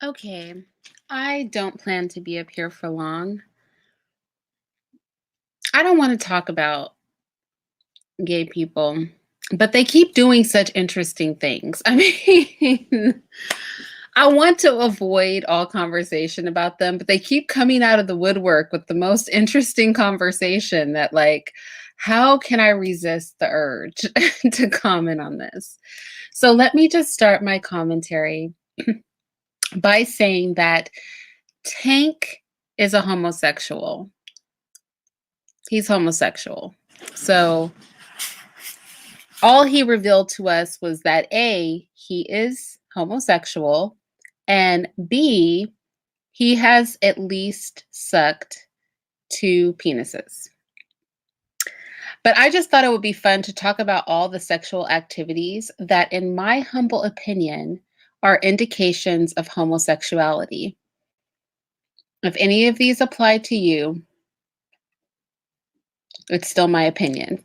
Okay, I don't plan to be up here for long. I don't want to talk about gay people, but they keep doing such interesting things. I mean, I want to avoid all conversation about them, but they keep coming out of the woodwork with the most interesting conversation that, like, how can I resist the urge to comment on this? So let me just start my commentary by saying that Tank is a homosexual. He's homosexual. So all he revealed to us was that A, he is homosexual, and B, he has at least sucked two penises. But I just thought it would be fun to talk about all the sexual activities that, in my humble opinion, are indications of homosexuality. If any of these apply to you, it's still my opinion.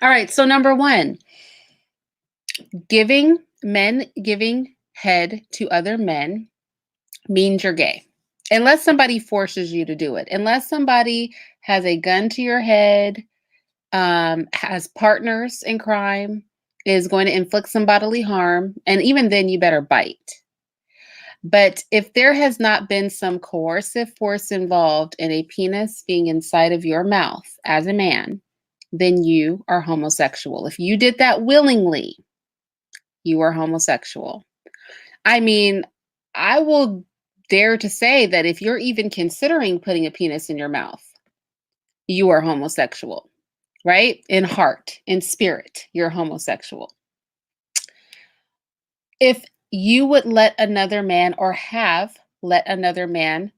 All right, so number one, giving head to other men means you're gay. Unless somebody forces you to do it. Unless somebody has a gun to your head, has partners in crime, is going to inflict some bodily harm, and even then you better bite. But if there has not been some coercive force involved in a penis being inside of your mouth as a man, then you are homosexual. If you did that willingly, you are homosexual. I mean, I will dare to say that if you're even considering putting a penis in your mouth, you are homosexual, right? In heart, in spirit, you're homosexual. If you would let another man or have let another man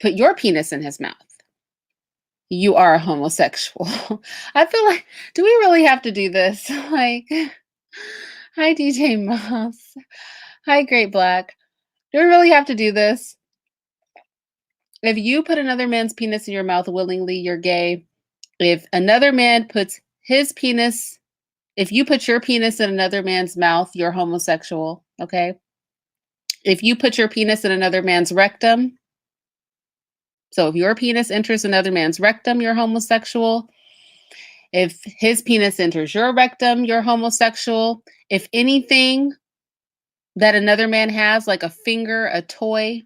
put your penis in his mouth, you are a homosexual. I feel like, do we really have to do this? Like, hi, DJ Moss. Hi, Great Black. Do we really have to do this? If you put another man's penis in your mouth willingly, you're gay. If another man puts his penis, if you put your penis in another man's mouth, you're homosexual. Okay. If you put your penis in another man's rectum, so if your penis enters another man's rectum, you're homosexual. If his penis enters your rectum, you're homosexual. If anything that another man has, like a finger, a toy,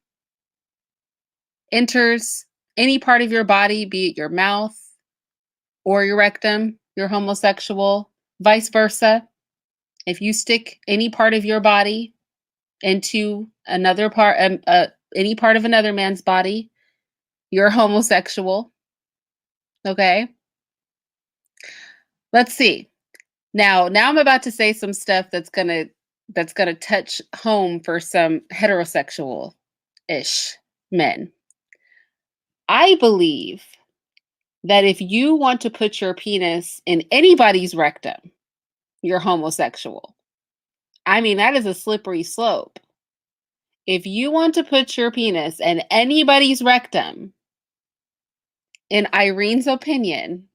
enters any part of your body, be it your mouth or your rectum, you're homosexual. Vice versa. If you stick any part of your body into another part, any part of another man's body, you're homosexual. Okay. Let's see. Now I'm about to say some stuff that's gonna touch home for some heterosexual ish men. I believe that if you want to put your penis in anybody's rectum, you're homosexual. I mean, that is a slippery slope. If you want to put your penis in anybody's rectum, in Irene's opinion,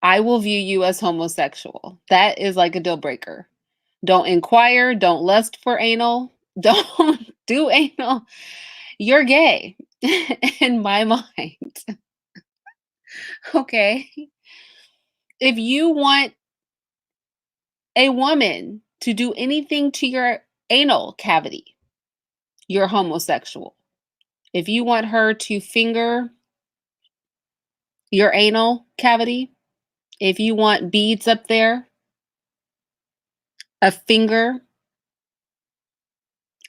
I will view you as homosexual. That is like a deal breaker. Don't inquire, don't lust for anal, don't do anal. You're gay in my mind. Okay. If you want a woman to do anything to your anal cavity, you're homosexual. If you want her to finger your anal cavity, if you want beads up there, a finger,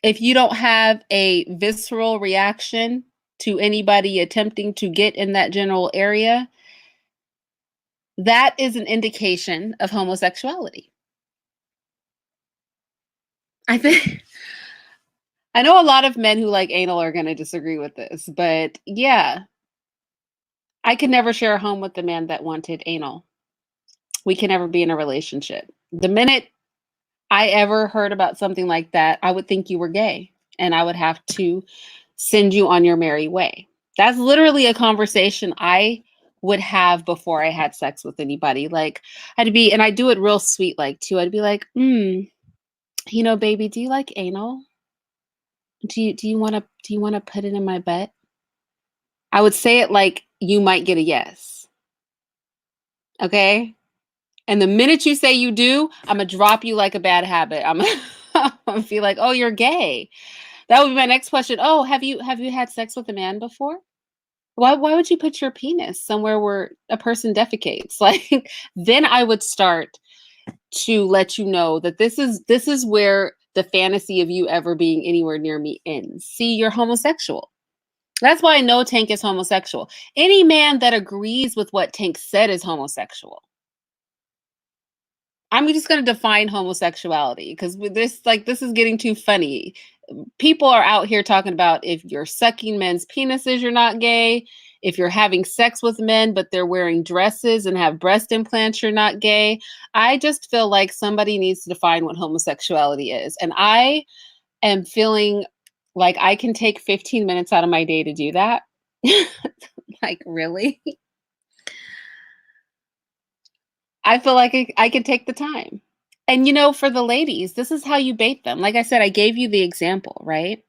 if you don't have a visceral reaction to anybody attempting to get in that general area, that is an indication of homosexuality. I think I know a lot of men who like anal are going to disagree with this, but yeah, I could never share a home with the man that wanted anal. We can never be in a relationship. The minute I ever heard about something like that, I would think you were gay and I would have to send you on your merry way. That's literally a conversation I would have before I had sex with anybody. Like, I'd be, and I do it real sweet, like, too. I'd be like, Baby, do you like anal? Do you wanna put it in my butt? I would say it like you might get a yes. Okay? And the minute you say you do, Imma drop you like a bad habit. Imma be like, "Oh, you're gay." That would be my next question. "Oh, have you had sex with a man before? Why would you put your penis somewhere where a person defecates?" Like, then I would start to let you know that this is where the fantasy of you ever being anywhere near me ends. See, you're homosexual. That's why I know Tank is homosexual. Any man that agrees with what Tank said is homosexual. I'm just going to define homosexuality because with this, like, this is getting too funny. People are out here talking about if you're sucking men's penises, you're not gay. If you're having sex with men, but they're wearing dresses and have breast implants, you're not gay. I just feel like somebody needs to define what homosexuality is. And I am feeling like I can take 15 minutes out of my day to do that. Like, really? I feel like I could take the time. And for the ladies, this is how you bait them. Like I said, I gave you the example, right?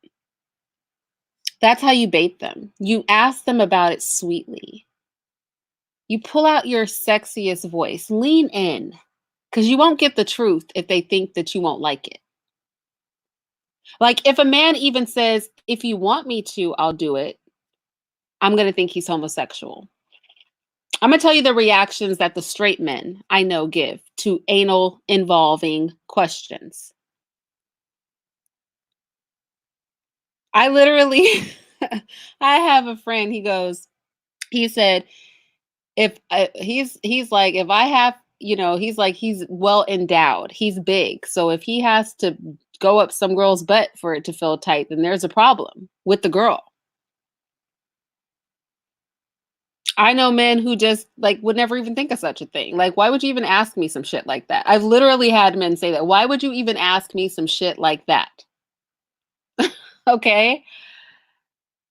That's how you bait them. You ask them about it sweetly. You pull out your sexiest voice, lean in, because you won't get the truth if they think that you won't like it. Like if a man even says, if you want me to, I'll do it, I'm going to think he's homosexual. I'm going to tell you the reactions that the straight men I know give to anal involving questions. I literally, I have a friend, he said, if he's like, if I have, he's like, he's well endowed, he's big. So if he has to go up some girl's butt for it to feel tight, then there's a problem with the girl. I know men who just like would never even think of such a thing. Like, why would you even ask me some shit like that? I've literally had men say that. Why would you even ask me some shit like that? Okay.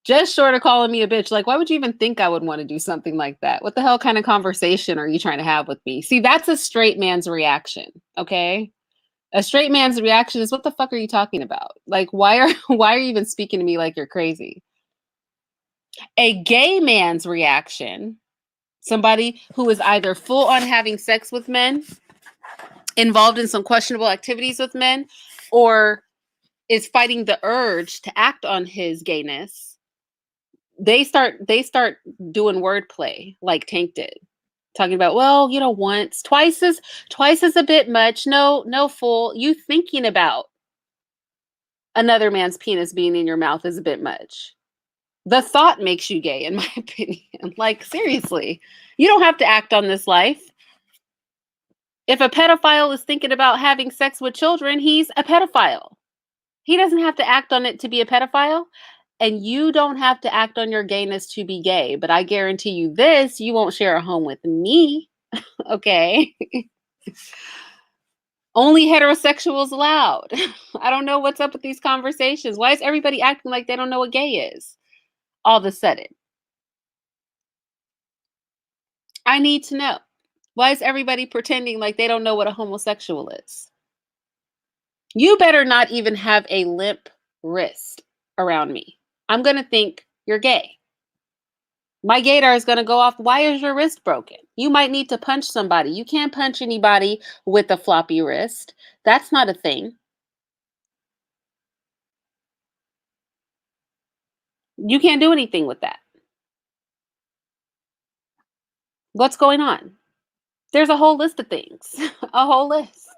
Just short of calling me a bitch. Like, why would you even think I would want to do something like that? What the hell kind of conversation are you trying to have with me? See, that's a straight man's reaction. Okay. A straight man's reaction is, what the fuck are you talking about? Like, why are you even speaking to me like you're crazy? A gay man's reaction, somebody who is either full on having sex with men, involved in some questionable activities with men, or is fighting the urge to act on his gayness, they start doing wordplay like Tank did. Talking about, well, once, twice is a bit much. No, no, fool. You thinking about another man's penis being in your mouth is a bit much. The thought makes you gay, in my opinion. Like, seriously, you don't have to act on this life. If a pedophile is thinking about having sex with children, he's a pedophile. He doesn't have to act on it to be a pedophile. And you don't have to act on your gayness to be gay. But I guarantee you this, you won't share a home with me. Okay. Only heterosexuals allowed. I don't know what's up with these conversations. Why is everybody acting like they don't know what gay is all of a sudden? I need to know. Why is everybody pretending like they don't know what a homosexual is? You better not even have a limp wrist around me. I'm going to think you're gay. My gaydar is going to go off. Why is your wrist broken? You might need to punch somebody. You can't punch anybody with a floppy wrist. That's not a thing. You can't do anything with that. What's going on? There's a whole list of things, a whole list.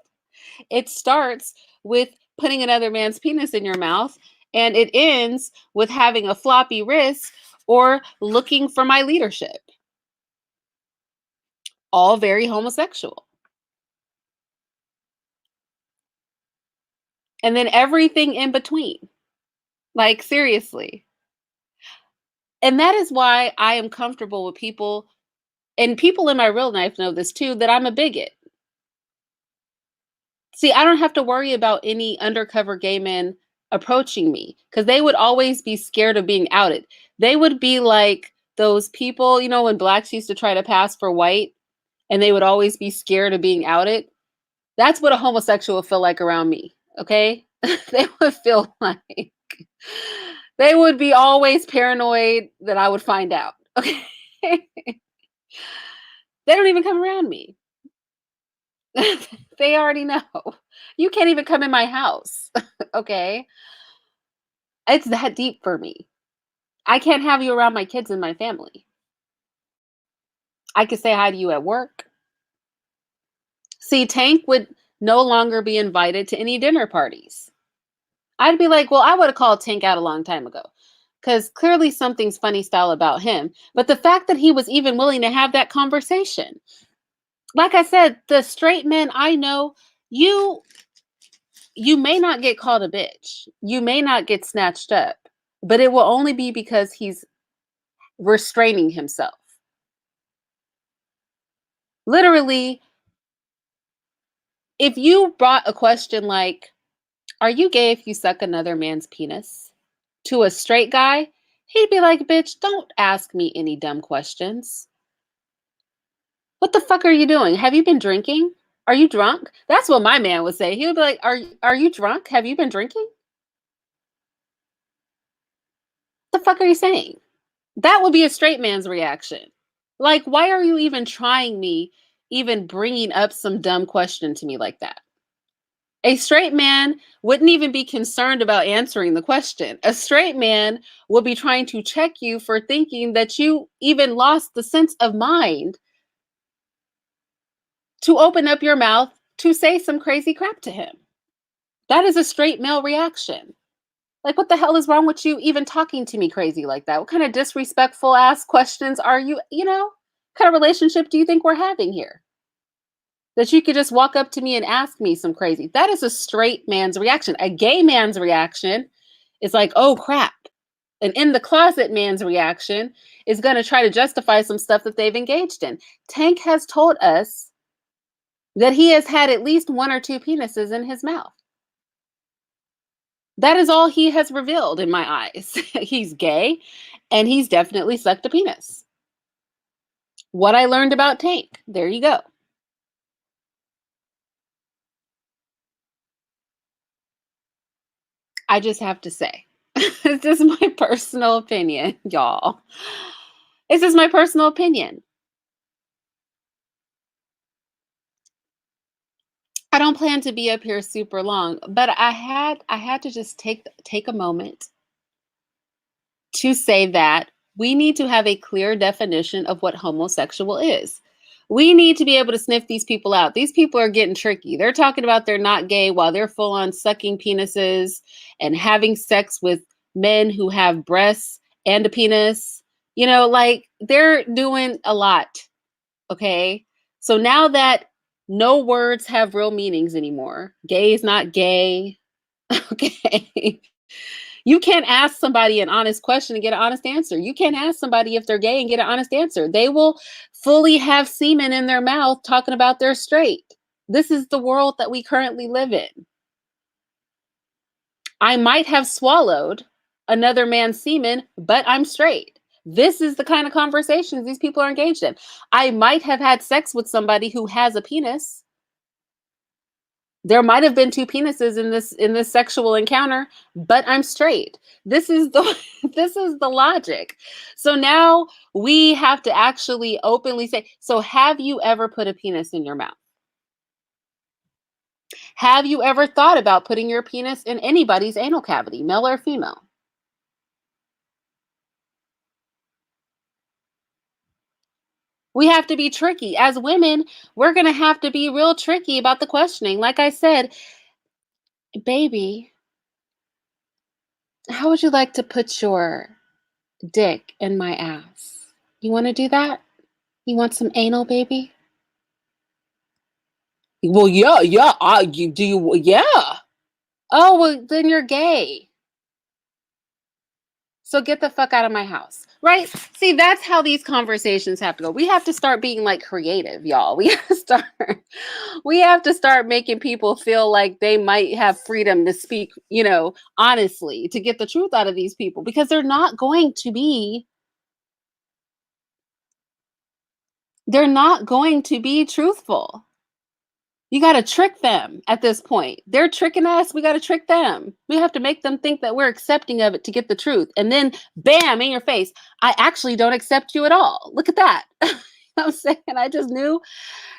It starts with putting another man's penis in your mouth, and it ends with having a floppy wrist or looking for my leadership. All very homosexual. And then everything in between. Like, seriously. And that is why I am comfortable with people, and people in my real life know this too, that I'm a bigot. See, I don't have to worry about any undercover gay men approaching me because they would always be scared of being outed. They would be like those people, when blacks used to try to pass for white and they would always be scared of being outed. That's what a homosexual would feel like around me. okay? They would feel like they would be always paranoid that I would find out, okay? They don't even come around me. They already know. You can't even come in my house, okay? It's that deep for me. I can't have you around my kids and my family. I could say hi to you at work. See, Tank would no longer be invited to any dinner parties. I'd be like, well, I would have called Tank out a long time ago because clearly something's funny style about him. But the fact that he was even willing to have that conversation, like I said, the straight men I know, you you may not get called a bitch, you may not get snatched up, but it will only be because he's restraining himself. Literally, if you brought a question like, "Are you gay if you suck another man's penis?" to a straight guy, he'd be like, "Bitch, don't ask me any dumb questions. What the fuck are you doing? Have you been drinking? Are you drunk?" That's what my man would say. He would be like, "Are you drunk? Have you been drinking? The fuck are you saying?" That would be a straight man's reaction. Like, why are you even trying me, even bringing up some dumb question to me like that? A straight man wouldn't even be concerned about answering the question. A straight man would be trying to check you for thinking that you even lost the sense of mind to open up your mouth to say some crazy crap to him. That is a straight male reaction. Like, what the hell is wrong with you even talking to me crazy like that? What kind of disrespectful ass questions are you, kind of relationship do you think we're having here? That you could just walk up to me and ask me some crazy. That is a straight man's reaction. A gay man's reaction is like, oh crap. An in the closet man's reaction is going to try to justify some stuff that they've engaged in. Tank has told us that he has had at least one or two penises in his mouth. That is all he has revealed in my eyes. He's gay and he's definitely sucked a penis. What I learned about Tank. There you go. I just have to say, it's just my personal opinion, y'all. It's just my personal opinion. I don't plan to be up here super long, but I had to just take a moment to say that we need to have a clear definition of what homosexual is. We need to be able to sniff these people out. These people are getting tricky. They're talking about they're not gay while they're full on sucking penises and having sex with men who have breasts and a penis. Like they're doing a lot. Okay. So now that no words have real meanings anymore, gay is not gay. Okay. You can't ask somebody an honest question and get an honest answer. You can't ask somebody if they're gay and get an honest answer. They will fully have semen in their mouth talking about they're straight. This is the world that we currently live in. I might have swallowed another man's semen, but I'm straight. This is the kind of conversations these people are engaged in. I might have had sex with somebody who has a penis. There might have been two penises in this sexual encounter, but I'm straight. This is the this is the logic. So now we have to actually openly say, so have you ever put a penis in your mouth? Have you ever thought about putting your penis in anybody's anal cavity, male or female? We have to be tricky. As women, we're going to have to be real tricky about the questioning. Like I said, baby, how would you like to put your dick in my ass? You want to do that? You want some anal, baby? Well, yeah, yeah. You do you? Yeah. Oh, well, then you're gay. So get the fuck out of my house, right? See, that's how these conversations have to go. We have to start being like creative, y'all. We have to start making people feel like they might have freedom to speak, honestly, to get the truth out of these people because they're not going to be truthful. You got to trick them at this point. They're tricking us. We got to trick them. We have to make them think that we're accepting of it to get the truth. And then, bam, in your face, I actually don't accept you at all. Look at that. I'm saying I just knew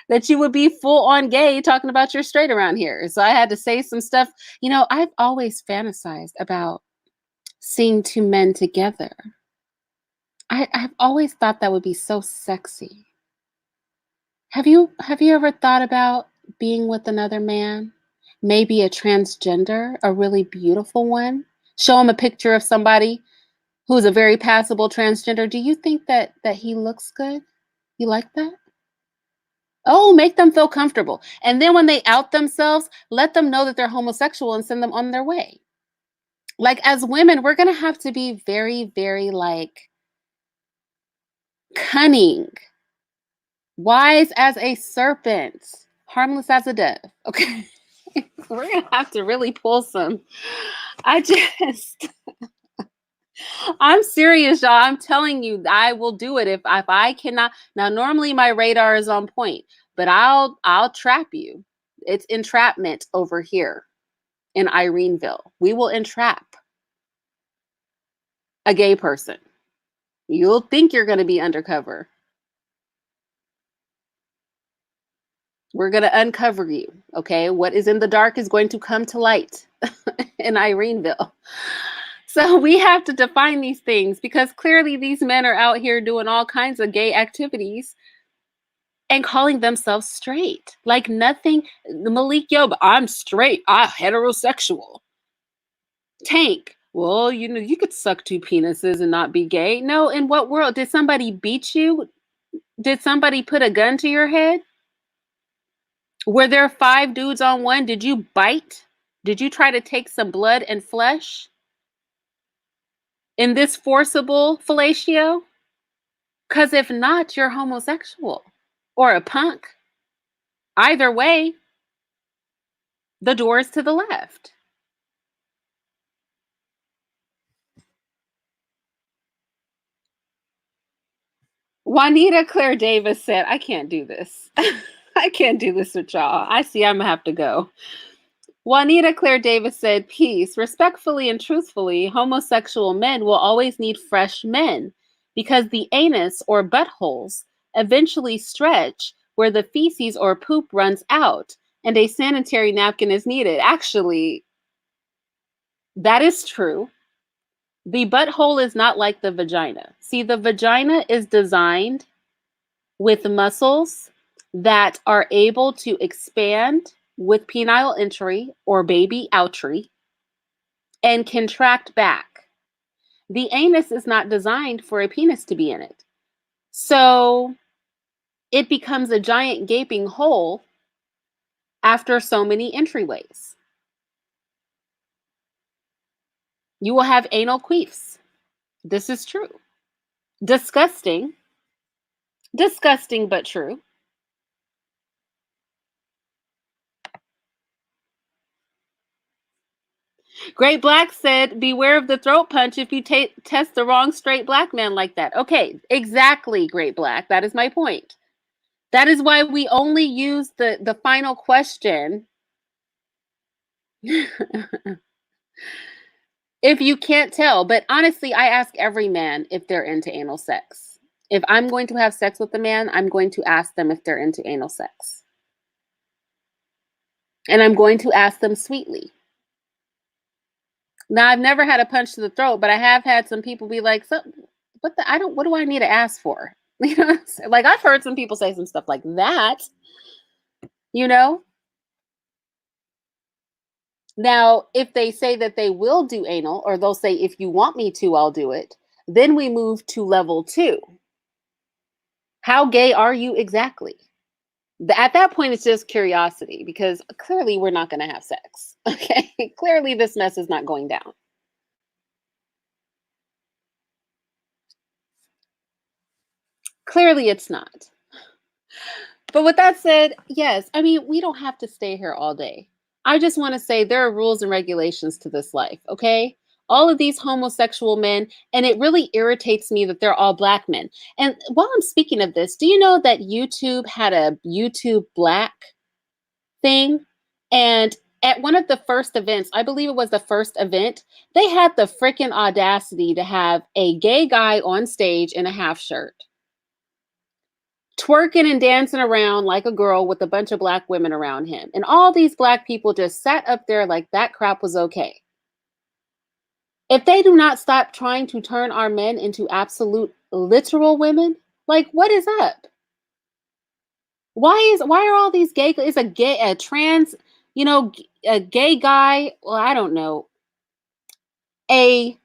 that you would be full on gay talking about you're straight around here. So I had to say some stuff. I've always fantasized about seeing two men together. I've always thought that would be so sexy. Have you ever thought about being with another man? Maybe a transgender, a really beautiful one? Show him a picture of somebody who's a very passable transgender. Do you think that he looks good? You like that? Oh, make them feel comfortable. And then when they out themselves, let them know that they're homosexual and send them on their way. Like as women, we're going to have to be very, very like cunning, wise as a serpent, harmless as a dove. Okay. We're going to have to really pull some. I just, I'm serious, y'all. I'm telling you, I will do it if I cannot. Now, normally my radar is on point, but I'll trap you. It's entrapment over here in Ireneville. We will entrap a gay person. You'll think you're going to be undercover. We're going to uncover you. Okay. What is in the dark is going to come to light in Ireneville. So we have to define these things because clearly these men are out here doing all kinds of gay activities and calling themselves straight. Like nothing. Malik Yoba, I'm straight. I'm heterosexual. Tank, well, you could suck two penises and not be gay. No, in what world? Did somebody beat you? Did somebody put a gun to your head? Were there 5 dudes on one? Did you bite? Did you try to take some blood and flesh in this forcible fellatio? Because if not, you're homosexual or a punk. Either way, the door is to the left. Juanita Claire Davis said, I can't do this. I can't do this with y'all. I see I'm going to have to go. Juanita Claire Davis said, peace. Respectfully and truthfully, homosexual men will always need fresh men because the anus or buttholes eventually stretch where the feces or poop runs out and a sanitary napkin is needed. Actually, that is true. The butthole is not like the vagina. See, the vagina is designed with muscles that are able to expand with penile entry or baby outry and contract back. The anus is not designed for a penis to be in it. So it becomes a giant gaping hole after so many entryways. You will have anal queefs. This is true. Disgusting. Disgusting, but true. Great Black said, beware of the throat punch if you test the wrong straight black man like that. Okay, exactly, Great Black. That is my point. That is why we only use the final question. If you can't tell. But honestly, I ask every man if they're into anal sex. If I'm going to have sex with a man, I'm going to ask them if they're into anal sex. And I'm going to ask them sweetly. Now, I've never had a punch to the throat, but I have had some people be like, so, what do I need to ask for? You know, like I've heard some people say some stuff like that, you know? Now, if they say that they will do anal, or they'll say, if you want me to, I'll do it, then we move to level 2. How gay are you exactly? At that point, it's just curiosity because clearly we're not going to have sex. Okay. Clearly this mess is not going down. Clearly it's not. But with that said, yes, I mean, we don't have to stay here all day. I just want to say there are rules and regulations to this life. Okay. All of these homosexual men, and it really irritates me that they're all black men. And while I'm speaking of this, do you know that YouTube had a YouTube Black thing. And at one of the first events, I believe it was the first event, they had the freaking audacity to have a gay guy on stage in a half shirt, twerking and dancing around like a girl with a bunch of black women around him. And all these black people just sat up there like that crap was okay. If they do not stop trying to turn our men into absolute literal women, like what is up? Why are all these gay is a trans, a gay guy, well, I don't know, a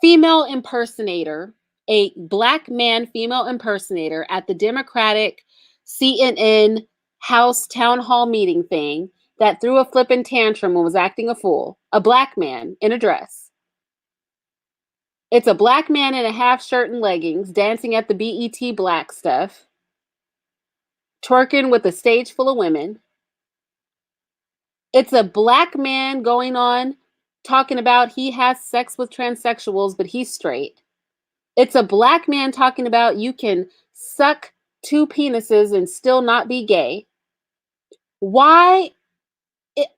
female impersonator, a black man female impersonator at the Democratic CNN House town hall meeting thing that threw a flippin' tantrum and was acting a fool. A black man in a dress. It's a black man in a half shirt and leggings dancing at the BET black stuff, twerking with a stage full of women. It's a black man going on talking about he has sex with transsexuals, but he's straight. It's a black man talking about you can suck two penises and still not be gay. Why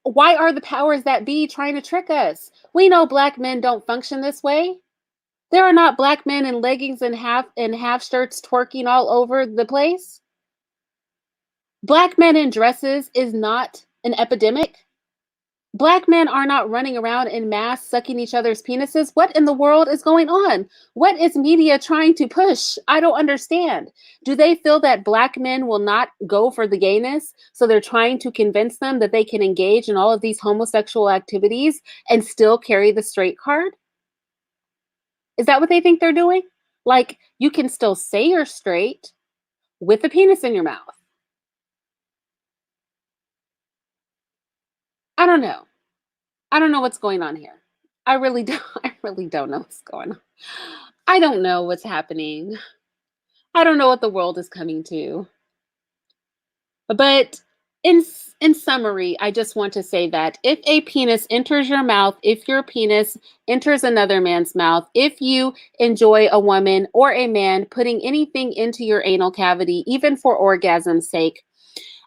why are the powers that be trying to trick us? We know black men don't function this way. There are not black men in leggings and half shirts twerking all over the place. Black men in dresses is not an epidemic. Black men are not running around in mass sucking each other's penises. What in the world is going on? What is media trying to push? I don't understand. Do they feel that black men will not go for the gayness? So they're trying to convince them that they can engage in all of these homosexual activities and still carry the straight card? Is that what they think they're doing? Like, you can still say you're straight with a penis in your mouth. I don't know. I don't know what's going on here. I really don't. I really don't know what's going on. I don't know what's happening. I don't know what the world is coming to. But in summary, I just want to say that if a penis enters your mouth, if your penis enters another man's mouth, if you enjoy a woman or a man putting anything into your anal cavity, even for orgasm's sake,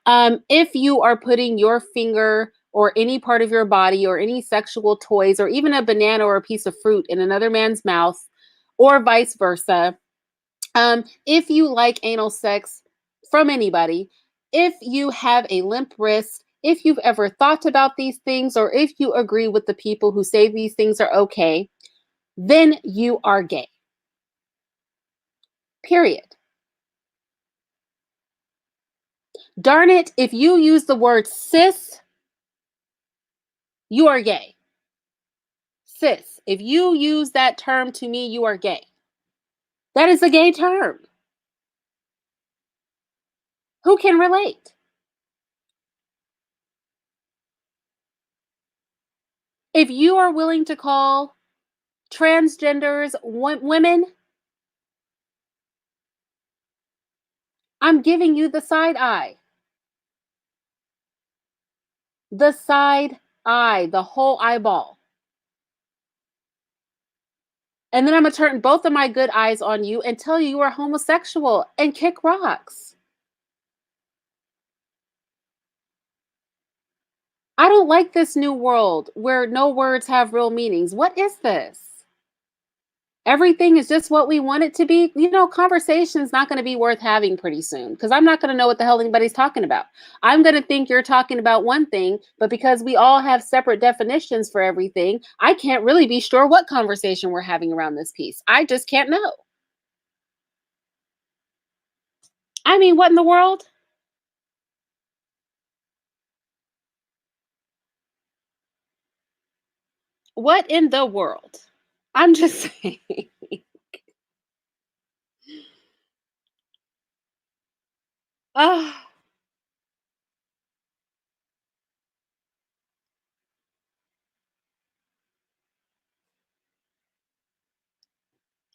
if you are putting your finger or any part of your body or any sexual toys or even a banana or a piece of fruit in another man's mouth or vice versa, if you like anal sex from anybody, if you have a limp wrist, if you've ever thought about these things, or if you agree with the people who say these things are okay, then you are gay. Period. Darn it, if you use the word cis, you are gay. Cis, if you use that term to me, you are gay. That is a gay term. Who can relate? If you are willing to call transgenders women, I'm giving you the side eye. The side eye, the whole eyeball. And then I'm going to turn both of my good eyes on you and tell you you are homosexual and kick rocks. I don't like this new world where no words have real meanings. What is this? Everything is just what we want it to be. Conversation's not going to be worth having pretty soon because I'm not going to know what the hell anybody's talking about. I'm going to think you're talking about one thing, but because we all have separate definitions for everything, I can't really be sure what conversation we're having around this piece. I just can't know. I mean, what in the world? What in the world? I'm just saying. Oh,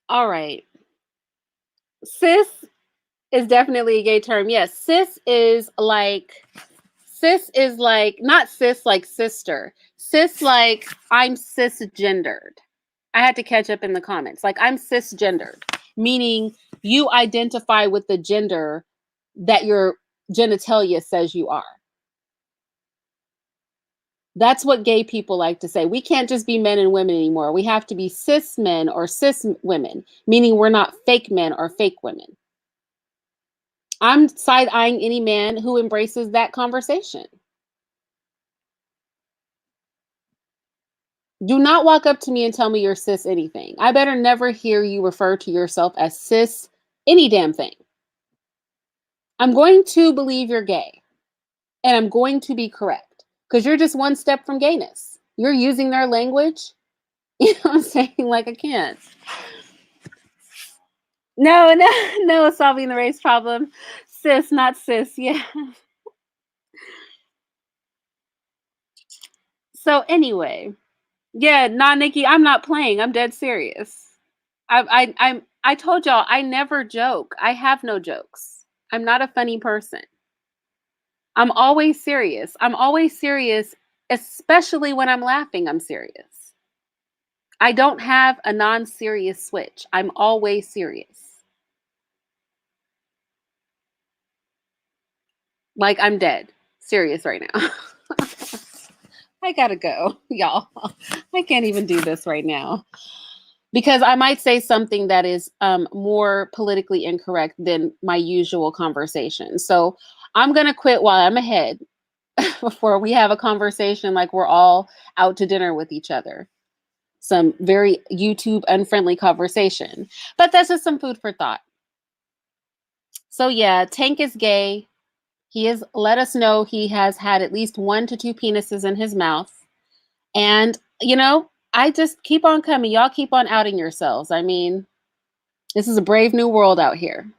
all right. Cis is definitely a gay term. Yes, cis is like not cis like sister. Cis like I'm cisgendered. I had to catch up in the comments. Like I'm cisgendered, meaning you identify with the gender that your genitalia says you are. That's what gay people like to say. We can't just be men and women anymore. We have to be cis men or cis women, meaning we're not fake men or fake women. I'm side eyeing any man who embraces that conversation. Do not walk up to me and tell me you're cis anything. I better never hear you refer to yourself as cis any damn thing. I'm going to believe you're gay and I'm going to be correct because you're just one step from gayness. You're using their language. You know what I'm saying? Like, I can't. No, no, no, solving the race problem. Cis, not cis. Yeah. So anyway, yeah, nah, Nikki, I'm not playing. I'm dead serious. I told y'all I never joke. I have no jokes. I'm not a funny person. I'm always serious. I'm always serious, especially when I'm laughing. I'm serious. I don't have a non-serious switch. I'm always serious. Like I'm dead. Serious right now. I gotta go, y'all. I can't even do this right now because I might say something that is more politically incorrect than my usual conversation. So I'm gonna quit while I'm ahead before we have a conversation like we're all out to dinner with each other. Some very YouTube unfriendly conversation, but that's just some food for thought. So yeah, Tank is gay. He has let us know he has had at least 1 to 2 penises in his mouth. And, I just keep on coming. Y'all keep on outing yourselves. I mean, this is a brave new world out here.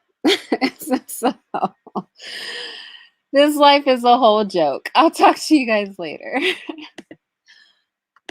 So, this life is a whole joke. I'll talk to you guys later.